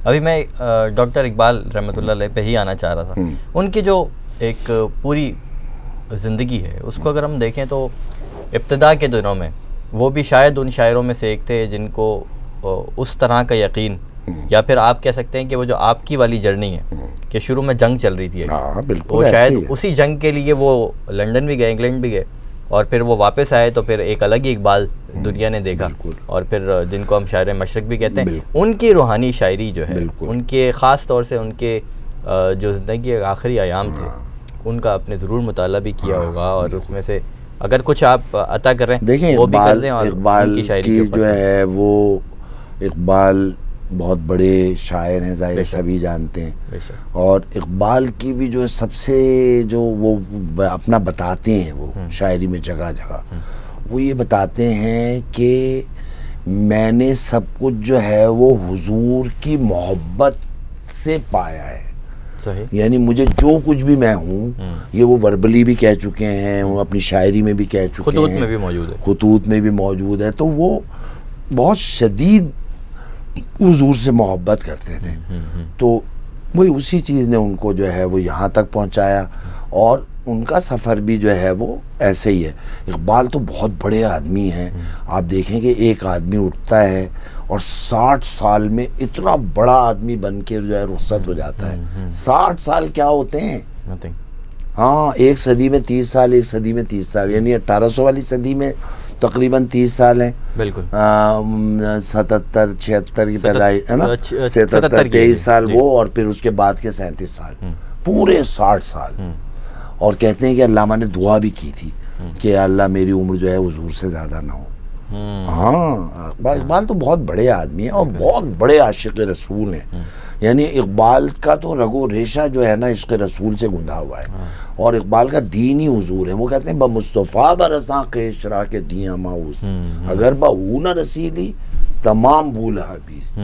ابھی میں ڈاکٹر اقبال رحمۃ اللہ علیہ پہ ہی آنا چاہ رہا تھا. ان کی جو ایک پوری زندگی ہے اس کو اگر ہم دیکھیں تو ابتدا کے دنوں میں وہ بھی شاید ان شاعروں میں سے ایک تھے جن کو اس طرح کا یقین، یا پھر آپ کہہ سکتے ہیں کہ وہ جو آپ کی والی جرنی ہے کہ شروع میں جنگ چل رہی تھی، وہ شاید اسی جنگ کے لیے وہ لنڈن بھی گئے، انگلینڈ بھی گئے، اور پھر وہ واپس آئے تو پھر ایک الگ ہی اقبال دنیا نے دیکھا. اور پھر جن کو ہم شاعر مشرق بھی کہتے ہیں، ان کی روحانی شاعری جو ہے، ان کے خاص طور سے ان کے جو زندگی کے آخری ایام تھے ان کا آپ نے ضرور مطالعہ بھی کیا ہوگا، اور اس میں سے اگر کچھ آپ عطا کر رہے ہیں دیکھیں وہ بھی کر دیں. اور اقبال کی شاعری کی جو ہے وہ اقبال بہت بڑے شاعر ہیں، ظاہر سبھی جانتے ہیں، اور اقبال کی بھی جو سب سے جو وہ اپنا بتاتے ہیں وہ شاعری میں جگہ جگہ وہ یہ بتاتے ہیں کہ میں نے سب کچھ جو ہے وہ حضور کی محبت سے پایا ہے. یعنی مجھے جو کچھ بھی میں ہوں، یہ وہ وربلی بھی کہہ چکے ہیں، وہ اپنی شاعری میں بھی کہہ چکے ہیں، خطوط میں بھی موجود ہے، خطوط میں بھی موجود ہے. تو وہ بہت شدید حضور سے محبت کرتے تھے. تو وہی اسی چیز نے ان کو جو ہے وہ یہاں تک پہنچایا، اور ان کا سفر بھی جو ہے وہ ایسے ہی ہے. اقبال تو بہت بڑے آدمی ہیں. آپ دیکھیں کہ ایک آدمی اٹھتا ہے اور 60 سال میں اتنا بڑا آدمی بن کے جو ہے رخصت ہو جاتا ہے. 60 سال کیا ہوتے ہیں؟ ہاں، ایک صدی میں 30 سال، ایک صدی میں 30 سال، یعنی 1800 والی صدی میں تقریباً 30 سال ہیں. بالکل 77 76 کی پیدائش ہے نا، 77 23 سال وہ، اور پھر اس کے بعد کے 37 سال، پورے 60 سال. اور کہتے ہیں کہ علامہ نے دعا بھی کی تھی کہ اللہ میری عمر جو ہے حضور سے زیادہ نہ ہو. ہاں، اقبال تو بہت بڑے آدمی ہیں اور بہت بڑے عاشق رسول ہیں. یعنی اقبال کا تو رگو ریشہ جو ہے نا عشق رسول سے گندھا ہوا ہے، اور اقبال کا دین ہی حضور ہے. وہ کہتے ہیں بمصطفیٰ برساں قیشرا کے دیاں ماؤس، اگر بہو نہ رسیدی تمام بھول حبیث.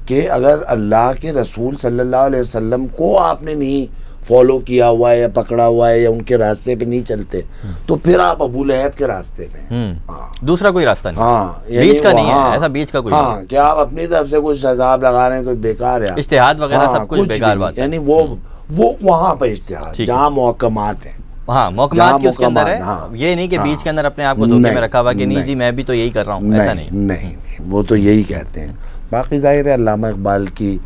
کہ اگر اللہ کے رسول صلی اللہ علیہ وسلم کو آپ نے نہیں فالو کیا ہوا ہے یا پکڑا ہوا ہے یا ان کے راستے پہ نہیں چلتے تو پھر آپ ابو لہب کے راستے پہ ہیں. دوسرا کوئی راستہ نہیں. ہاں، بیچ کا نہیں ہے، ایسا بیچ کا کوئی نہیں. ہاں، کہ آپ اپنی طرف سے کچھ عذاب لگا رہے ہیں تو بیکار ہے. اجتہاد وغیرہ سب کچھ بیکار بات ہے. یعنی وہ وہاں پہ اجتہاد جہاں محکمات ہیں. ہاں، محکمات کی اس کے اندر ہے. یہ نہیں کہ بیچ کے اندر اپنے آپ کو دھوکے میں رکھا ہوا کہ نہیں جی میں بھی تو یہی کر رہا ہوں، ایسا نہیں. نہیں، وہ تو یہی کہتے ہیں. باقی ظاہر ہے علامہ اقبال کی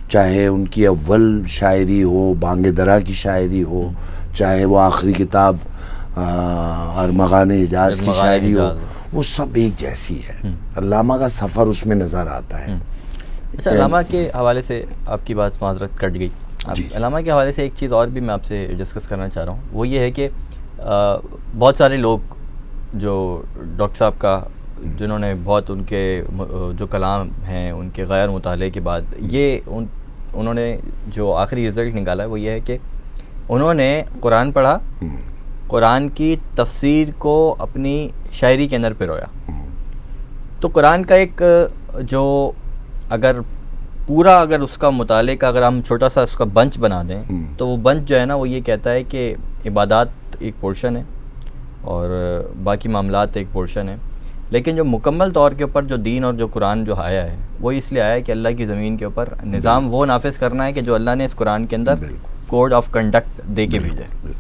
چاہے ان کی اول شاعری ہو، بانگ درا کی شاعری ہو، چاہے وہ آخری کتاب ارمغان حجاز کی شاعری ہو، وہ سب ایک جیسی ہے. علامہ کا سفر اس میں نظر آتا ہے. اچھا، علامہ کے حوالے سے آپ کی بات معذرت کٹ گئی. علامہ کے حوالے سے ایک چیز اور بھی میں آپ سے ڈسکس کرنا چاہ رہا ہوں، وہ یہ ہے کہ بہت سارے لوگ جو ڈاکٹر صاحب کا جنہوں نے بہت ان کے جو کلام ہیں ان کے غیر مطالعے کے بعد یہ انہوں نے جو آخری رزلٹ نکالا ہے وہ یہ ہے کہ انہوں نے قرآن پڑھا، قرآن کی تفسیر کو اپنی شاعری کے اندر پرویا. تو قرآن کا ایک جو اگر اس کا مطالعے کا اگر ہم چھوٹا سا اس کا بنچ بنا دیں تو وہ بنچ جو ہے نا وہ یہ کہتا ہے کہ عبادات ایک پورشن ہے اور باقی معاملات ایک پورشن ہے، لیکن جو مکمل طور کے اوپر جو دین اور جو قرآن جو آیا ہے وہ اس لیے آیا ہے کہ اللہ کی زمین کے اوپر نظام وہ نافذ کرنا ہے کہ جو اللہ نے اس قرآن کے اندر کوڈ آف کنڈکٹ دے کے بھیجا ہے.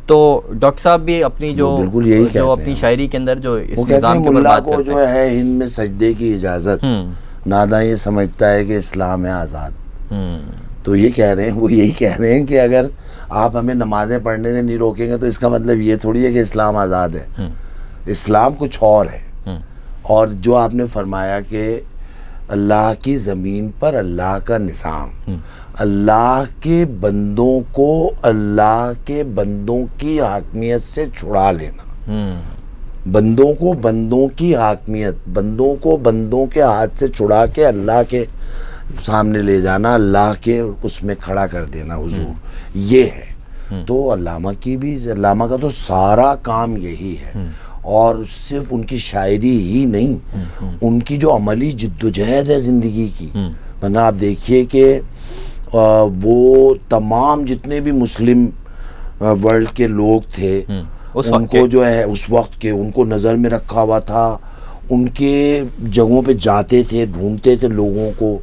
تو ڈاکٹر صاحب بھی اپنی جو اپنی شاعری کے اندر جو اس نظام کے اوپر بات کرتے ہیں، جو ہے ہند میں سجدے کی اجازت، ناداں یہ سمجھتا ہے کہ اسلام ہے آزاد. تو یہ کہہ رہے ہیں، وہ یہی کہہ رہے ہیں کہ اگر آپ ہمیں نمازیں پڑھنے سے نہیں روکیں گے تو اس کا مطلب یہ تھوڑی ہے کہ اسلام آزاد ہے. اسلام کچھ اور ہے. اور جو آپ نے فرمایا کہ اللہ کی زمین پر اللہ کا نظام، اللہ کے بندوں کو اللہ کے بندوں کی حاکمیت سے چھڑا لینا، بندوں کو بندوں کی حاکمیت، بندوں کو بندوں کے ہاتھ سے چھڑا کے اللہ کے سامنے لے جانا، اللہ کے اس میں کھڑا کر دینا حضور، یہ ہے. تو علامہ کا تو سارا کام یہی ہے. اور صرف ان کی شاعری ہی نہیں، ان کی جو عملی جدوجہد ہے زندگی کی، ورنہ آپ دیکھیے کہ وہ تمام جتنے بھی مسلم ورلڈ کے لوگ تھے ان کو جو ہے اس وقت کے ان کو نظر میں رکھا ہوا تھا. ان کے جگہوں پہ جاتے تھے، ڈھونڈتے تھے لوگوں کو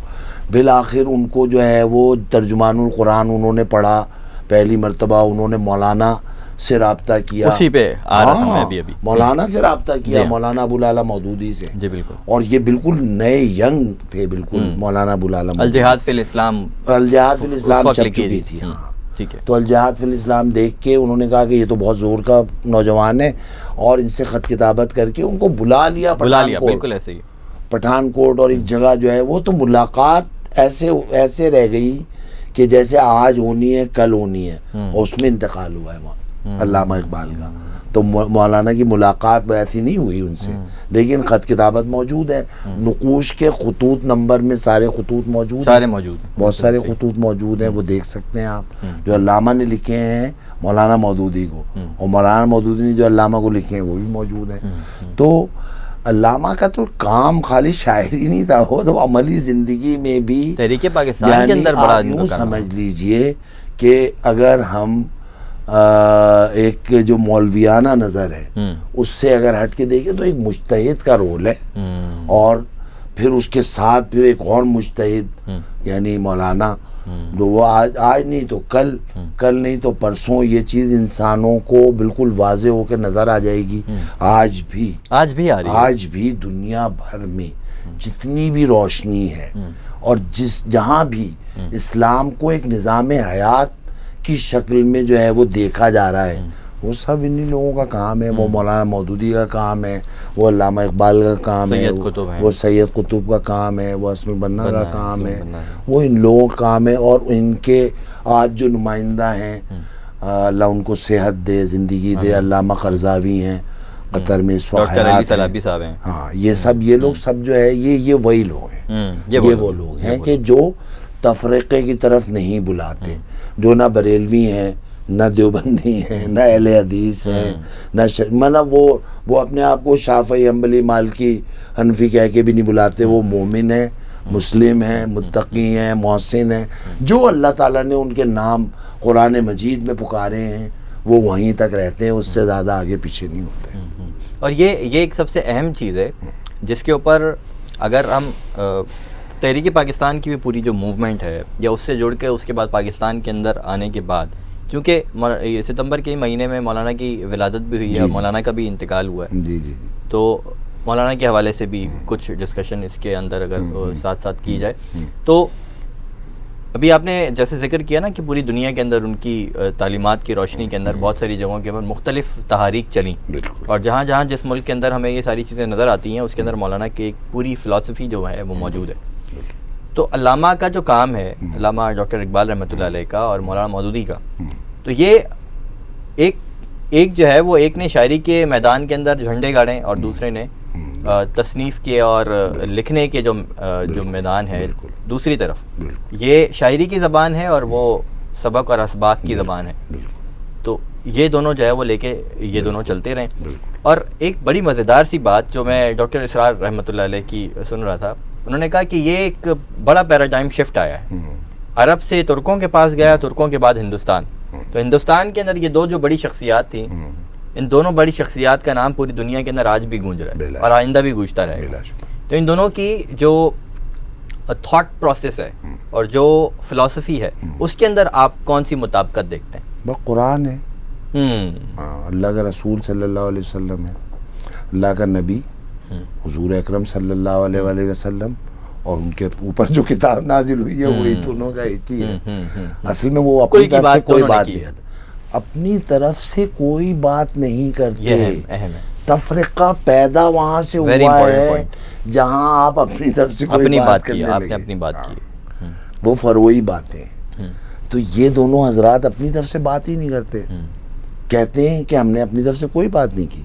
بالآخر ان کو جو ہے وہ ترجمان القرآن انہوں نے پڑھا پہلی مرتبہ، انہوں نے مولانا سے رابطہ کیا، اسی پہ آ رہا تھا میں ابھی مولانا سے رابطہ کیا، مولانا ابوالعلا مودودی سے، جی بالکل، اور یہ بالکل نئے ینگ تھے بالکل مولانا ابوالعلا مودودی، الجہاد فی الاسلام، الجہاد فی الاسلام چل چکی تھی، ٹھیک ہے، تو الجہاد فی الاسلام دیکھ کے انہوں نے کہا کہ یہ تو بہت زور کا نوجوان ہے، اور ان سے خط کتابت کر کے ان کو بلا لیا بالکل ایسے ہی پٹھان کوٹ، اور ایک جگہ جو ہے وہ تو ملاقات ایسے رہ گئی کہ جیسے آج ہونی ہے کل ہونی ہے، اور اس میں انتقال ہوا ہے علامہ اقبال کا، تو مولانا کی ملاقات ویسی نہیں ہوئی ان سے، لیکن خط کتابت موجود ہے، نقوش کے خطوط نمبر میں سارے خطوط موجود ہیں، بہت سارے خطوط موجود ہیں، وہ دیکھ سکتے ہیں آپ، جو علامہ نے لکھے ہیں مولانا مودودی کو، اور مولانا مودودی نے جو علامہ کو لکھے ہیں وہ بھی موجود ہیں۔ تو علامہ کا تو کام خالی شاعری نہیں تھا، وہ تو عملی زندگی میں بھی تحریک پاکستان کے اندر بڑا، یوں سمجھ لیجئے کہ اگر ہم ایک جو مولویانہ نظر ہے اس سے اگر ہٹ کے دیکھیں تو ایک مجتہد کا رول ہے، اور پھر اس کے ساتھ پھر ایک اور مجتہد یعنی مولانا، جو وہ آج نہیں تو کل نہیں تو پرسوں یہ چیز انسانوں کو بالکل واضح ہو کے نظر آ جائے گی۔ آج بھی دنیا بھر میں جتنی بھی روشنی ہے اور جہاں بھی اسلام کو ایک نظام حیات کی شکل میں جو ہے وہ دیکھا جا رہا ہے، وہ سب انہی لوگوں کا کام ہے، وہ مولانا مودودی کا کام ہے، وہ علامہ اقبال کا کام ہے، وہ سید قطب کا کام ہے، وہ اسم البنا کا کام ہے، وہ ان لوگوں کا کام ہے، اور ان کے آج جو نمائندہ ہیں اللہ ان کو صحت دے، زندگی دے، علامہ قرضاوی ہیں قطر میں اس وقت حیات ہیں، ہاں یہ لوگ سب جو ہے یہ وہی لوگ ہیں، یہ وہ لوگ ہیں کہ جو تفرقے کی طرف نہیں بلاتے، جو نہ بریلوی ہیں، نہ دیوبندی ہیں، نہ اہل حدیث ہیں، نہ مطلب وہ اپنے آپ کو شافعی، حنبلی، مالکی، حنفی کہہ کے بھی نہیں بلاتے، وہ مومن ہیں، مسلم ہیں، متقی ہیں، محسن ہیں، جو اللہ تعالیٰ نے ان کے نام قرآن مجید میں پکارے ہیں وہ وہیں تک رہتے ہیں، اس سے زیادہ آگے پیچھے نہیں ہوتے۔ اور یہ ایک سب سے اہم چیز ہے جس کے اوپر اگر ہم تحریک پاکستان کی بھی پوری جو موومنٹ ہے یا اس سے جڑ کے اس کے بعد پاکستان کے اندر آنے کے بعد، کیونکہ ستمبر کے مہینے میں مولانا کی ولادت بھی ہوئی ہے، مولانا کا بھی انتقال ہوا ہے، تو مولانا کے حوالے سے بھی کچھ ڈسکشن اس کے اندر اگر ساتھ ساتھ کی جائے، تو ابھی آپ نے جیسے ذکر کیا نا کہ پوری دنیا کے اندر ان کی تعلیمات کی روشنی کے اندر بہت ساری جگہوں کے اوپر مختلف تحاریک چلیں، اور جہاں جہاں جس ملک کے اندر ہمیں یہ ساری چیزیں نظر آتی ہیں اس کے اندر مولانا کی ایک پوری فلسفی جو ہے وہ موجود ہے۔ تو علامہ کا جو کام ہے، علامہ ڈاکٹر اقبال رحمۃ اللہ علیہ کا اور مولانا مودودی کا، تو یہ ایک جو ہے وہ ایک نے شاعری کے میدان کے اندر جھنڈے گاڑے اور دوسرے نے تصنیف کے اور لکھنے کے جو میدان ہے دوسری طرف، یہ شاعری کی زبان ہے اور وہ سبق اور اسباق کی زبان ہے، تو یہ دونوں جو ہے وہ لے کے یہ دونوں چلتے رہیں۔ اور ایک بڑی مزیدار سی بات جو میں ڈاکٹر اسرار رحمۃ اللہ علیہ کی سن رہا تھا، انہوں نے کہا کہ یہ ایک بڑا پیراڈائم شفٹ آیا ہے، عرب سے ترکوں کے پاس گیا، ترکوں کے بعد ہندوستان، تو ہندوستان کے اندر یہ دو جو بڑی شخصیات تھیں، ان دونوں بڑی شخصیات کا نام پوری دنیا کے اندر آج بھی گونج رہا ہے اور آئندہ بھی گونجتا رہے گا۔ تو ان دونوں کی جو تھاٹ پروسیس ہے اور جو فلسفی ہے اس کے اندر آپ کون سی مطابقت دیکھتے ہیں؟ وہ قرآن ہے، اللہ کا رسول صلی اللہ علیہ وسلم ہے، اللہ کا نبی حضور اکرم صلی اللہ علیہ وسلم، اور ان کے اوپر جو کتاب نازل ہوئی ہے وہی دونوں کا ایک ہی ہے۔ اصل میں وہ اپنی طرف سے کوئی بات نہیں کرتے، اپنی طرف سے کوئی بات نہیں کرتے، تفرقہ پیدا وہاں سے ہوا ہے جہاں آپ اپنی طرف سے کوئی بات کرنے لگے، آپ نے اپنی بات کی، وہ فروئی باتیں ہیں۔ تو یہ دونوں حضرات اپنی طرف سے بات ہی نہیں کرتے، کہتے ہیں کہ ہم نے اپنی طرف سے کوئی بات نہیں کی،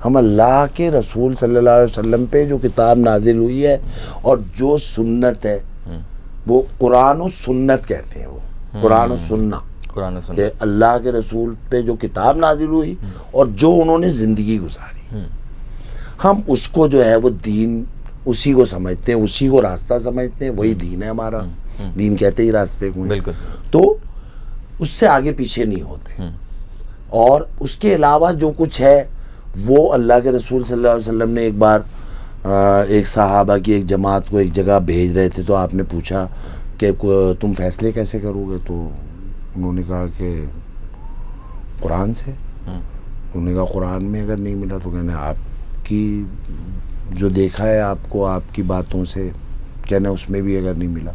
ہم اللہ کے رسول صلی اللہ علیہ وسلم پہ جو کتاب نازل ہوئی ہے اور جو سنت ہے، وہ قرآن و سنت کہتے ہیں، وہ قرآن و سنت کہ اللہ کے رسول پہ جو کتاب نازل ہوئی اور جو انہوں نے زندگی گزاری، ہم اس کو جو ہے وہ دین اسی کو سمجھتے ہیں، اسی کو راستہ سمجھتے ہیں، وہی دین ہے ہمارا، دین کہتے ہی راستے کو، تو اس سے آگے پیچھے نہیں ہوتے۔ اور اس کے علاوہ جو کچھ ہے وہ اللہ کے رسول صلی اللہ علیہ وسلم نے ایک بار ایک صحابہ کی ایک جماعت کو ایک جگہ بھیج رہے تھے، تو آپ نے پوچھا کہ تم فیصلے کیسے کرو گے؟ تو انہوں نے کہا کہ قرآن سے. انہوں نے کہا قرآن میں اگر نہیں ملا تو کہنا آپ کی جو دیکھا ہے آپ کو آپ کی باتوں سے، کہنا اس میں بھی اگر نہیں ملا.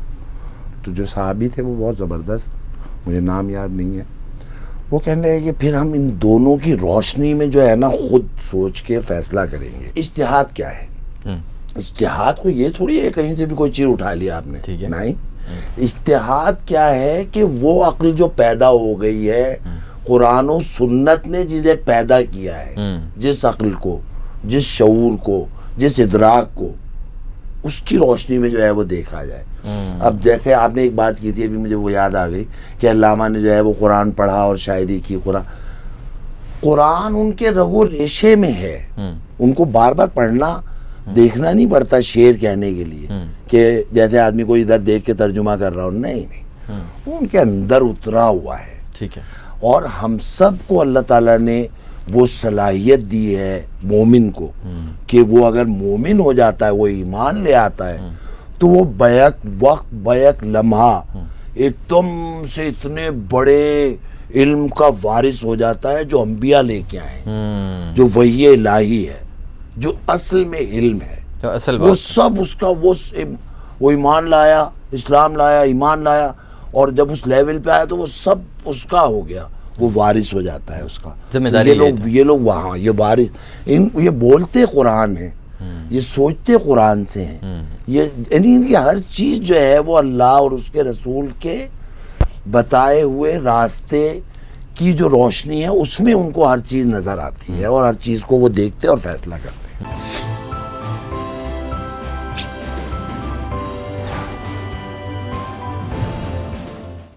تو جو صحابی تھے وہ بہت زبردست، مجھے نام یاد نہیں ہے، وہ کہنے لگے کہ پھر ہم ان دونوں کی روشنی میں جو ہے نا خود سوچ کے فیصلہ کریں گے. اجتہاد کیا ہے؟ اجتہاد کو یہ تھوڑی ہے کہیں سے بھی کوئی چیز اٹھا لیا آپ نے، نہیں. اجتہاد کیا ہے کہ وہ عقل جو پیدا ہو گئی ہے، قرآن و سنت نے جسے پیدا کیا ہے، جس عقل کو، جس شعور کو، جس ادراک کو، اس کی روشنی میں جو ہے وہ دیکھا جائے. اب جیسے آپ نے ایک بات کی تھی ابھی مجھے وہ یاد آ گئی کہ علامہ نے جو ہے وہ قرآن پڑھا اور شاعری کی. قرآن ان کے رگ و ریشے میں ہے، ان کو بار بار پڑھنا دیکھنا نہیں پڑتا شعر کہنے کے لیے کہ جیسے آدمی کو ادھر دیکھ کے ترجمہ کر رہا ہو، نہیں، وہ ان کے اندر اترا ہوا ہے. ٹھیک ہے. اور ہم سب کو اللہ تعالیٰ نے وہ صلاحیت دی ہے مومن کو کہ وہ اگر مومن ہو جاتا ہے، وہ ایمان لے آتا ہے، تو وہ بیک وقت بیک لمحہ ایک دم سے اتنے بڑے علم کا وارث ہو جاتا ہے جو انبیاء لے کے آئے، جو وحی الہی ہے، جو اصل میں علم ہے. وہ سب اس کا وہ ایمان لایا، اسلام لایا، ایمان لایا، اور جب اس لیول پہ آیا تو وہ سب اس کا ہو گیا، وہ وارث ہو جاتا ہے اس کا. یہ لوگ وہاں یہ وارث، یہ بولتے قرآن ہیں، یہ سوچتے قرآن سے ہیں، یعنی ان کی ہر چیز جو ہے وہ اللہ اور اس کے رسول کے بتائے ہوئے راستے کی جو روشنی ہے اس میں ان کو ہر چیز نظر آتی ہے، اور ہر چیز کو وہ دیکھتے اور فیصلہ کرتے.